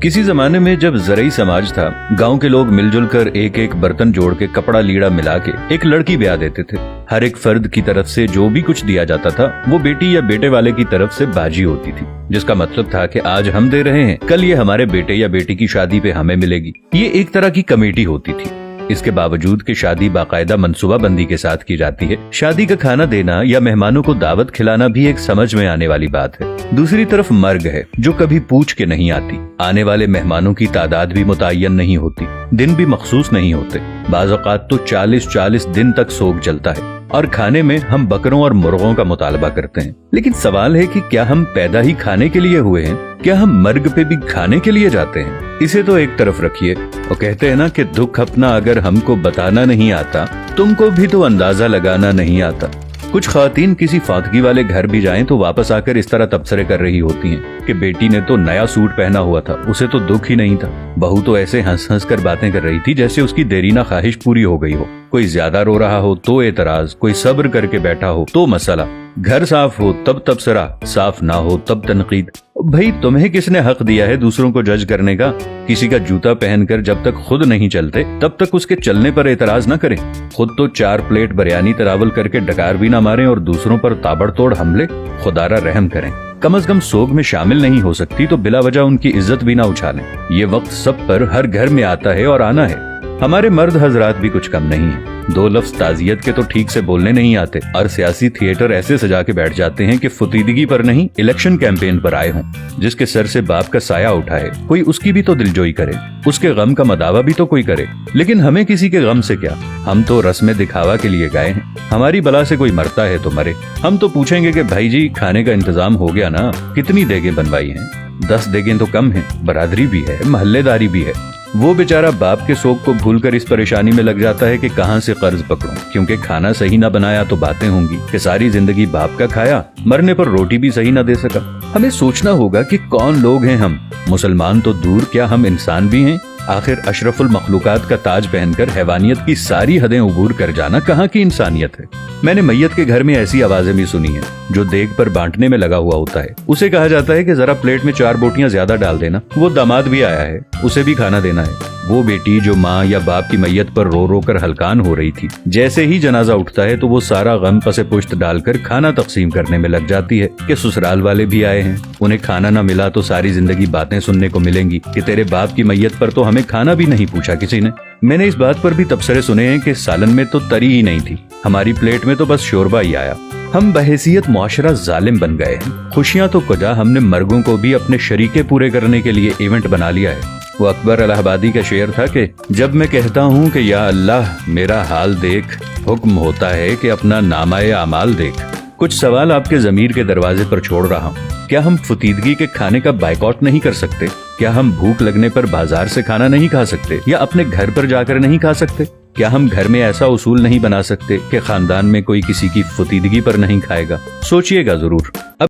किसी जमाने में जब ज़राई समाज था, गांव के लोग मिलजुल कर एक एक बर्तन जोड़ के कपड़ा लीड़ा मिला के एक लड़की ब्याह देते थे। हर एक फर्द की तरफ से जो भी कुछ दिया जाता था वो बेटी या बेटे वाले की तरफ से बाजी होती थी, जिसका मतलब था कि आज हम दे रहे हैं, कल ये हमारे बेटे या बेटी की शादी पे हमें मिलेगी। ये एक तरह की कमेटी होती थी। इसके बावजूद कि शादी बाकायदा मनसूबा बंदी के साथ की जाती है, शादी का खाना देना या मेहमानों को दावत खिलाना भी एक समझ में आने वाली बात है। दूसरी तरफ मर्ग है जो कभी पूछ के नहीं आती। आने वाले मेहमानों की तादाद भी मुतय्यन नहीं होती, दिन भी मखसूस नहीं होते। बाज़ औक़ात तो 40-40 दिन तक सोग चलता है और खाने में हम बकरों और मुर्गों का मुतालबा करते हैं। लेकिन सवाल है कि क्या हम पैदा ही खाने के लिए हुए हैं? क्या हम मर्ग पे भी खाने के लिए जाते हैं? इसे तो एक तरफ रखिए, वो कहते हैं ना कि दुख अपना अगर हमको बताना नहीं आता, तुमको भी तो अंदाजा लगाना नहीं आता। कुछ ख्वातीन किसी फातगी वाले घर भी जाएं तो वापस आकर इस तरह तबसरे कर रही होती हैं कि बेटी ने तो नया सूट पहना हुआ था, उसे तो दुख ही नहीं था। बहू तो ऐसे हंस हंस कर बातें कर रही थी जैसे उसकी देरीना ख्वाहिश पूरी हो गई हो। कोई ज्यादा रो रहा हो तो एतराज, कोई सब्र करके बैठा हो तो मसला, घर साफ हो तब तबसरा, साफ ना हो तब तनकीद। भाई तुम्हें किसने हक दिया है दूसरों को जज करने का? किसी का जूता पहनकर जब तक खुद नहीं चलते तब तक उसके चलने पर एतराज न करें। खुद तो 4 प्लेट बिरयानी तरावल करके डकार भी ना मारें और दूसरों पर ताबड़तोड़ हमले, खुदारा रहम करें। कम अज कम सोग में शामिल नहीं हो सकती तो बिला वजह उनकी इज्जत भी ना उछालें। ये वक्त सब पर हर घर में आता है और आना है। हमारे मर्द हजरात भी कुछ कम नहीं है। 2 लफ्ज ताजियत के तो ठीक से बोलने नहीं आते और सियासी थिएटर ऐसे सजा के बैठ जाते हैं कि फुतीदगी पर नहीं, इलेक्शन कैंपेन पर आए हों। जिसके सर से बाप का साया उठाए कोई उसकी भी तो दिलजोई करे, उसके गम का मदावा भी तो कोई करे। लेकिन हमें किसी के गम से क्या, हम तो रस्म दिखावा के लिए गए हैं। हमारी बला से कोई मरता है तो मरे। हम तो पूछेंगे कि भाई जी खाने का इंतजाम हो गया ना, कितनी देगें बनवाई हैं? 10 देगें तो कम है, बरादरी भी है, महल्लेदारी भी है। वो बेचारा बाप के शौक को भूलकर इस परेशानी में लग जाता है कि कहां से कर्ज पकड़ूं, क्योंकि खाना सही ना बनाया तो बातें होंगी कि सारी जिंदगी बाप का खाया, मरने पर रोटी भी सही ना दे सका। हमें सोचना होगा कि कौन लोग हैं हम। मुसलमान तो दूर, क्या हम इंसान भी हैं? आखिर अशरफुल मखलूकात का ताज पहनकर हैवानियत की सारी हदें उबूर कर जाना कहाँ की इंसानियत है? मैंने मैयत के घर में ऐसी आवाजें भी सुनी हैं जो देग पर बांटने में लगा हुआ होता है। उसे कहा जाता है कि जरा प्लेट में 4 बोटियां ज्यादा डाल देना। वो दामाद भी आया है, उसे भी खाना देना है। वो बेटी जो माँ या बाप की मैयत पर रो रो कर हलकान हो रही थी, जैसे ही जनाजा उठता है तो वो सारा गम पसे पुश्त डालकर खाना तकसीम करने में लग जाती है कि ससुराल वाले भी आए हैं, उन्हें खाना न मिला तो सारी जिंदगी बातें सुनने को मिलेंगी कि तेरे बाप की मैयत पर तो हमें खाना भी नहीं पूछा किसी ने। मैंने इस बात पर भी तबसरे सुने हैं कि सालन में तो तरी ही नहीं थी, हमारी प्लेट में तो बस शोरबा ही आया। हम बहैसियत मुआशरा जालिम बन गए हैं। खुशियां तो कुजा, हमने मर्गों को भी अपने शरीके पूरे करने के लिए इवेंट बना लिया है। वो अकबर इलाहाबादी का शेर था कि जब मैं कहता हूँ कि या अल्लाह मेरा हाल देख, हुक्म होता है कि अपना नामाए अमाल देख। कुछ सवाल आपके ज़मीर के दरवाजे पर छोड़ रहा हूँ। क्या हम फुतीदगी के खाने का बाइकआउट नहीं कर सकते? क्या हम भूख लगने पर बाजार से खाना नहीं खा सकते या अपने घर पर जाकर नहीं खा सकते? क्या हम घर में ऐसा उसूल नहीं बना सकते कि खानदान में कोई किसी की फुतीदगी पर नहीं खाएगा? सोचिएगा जरूर।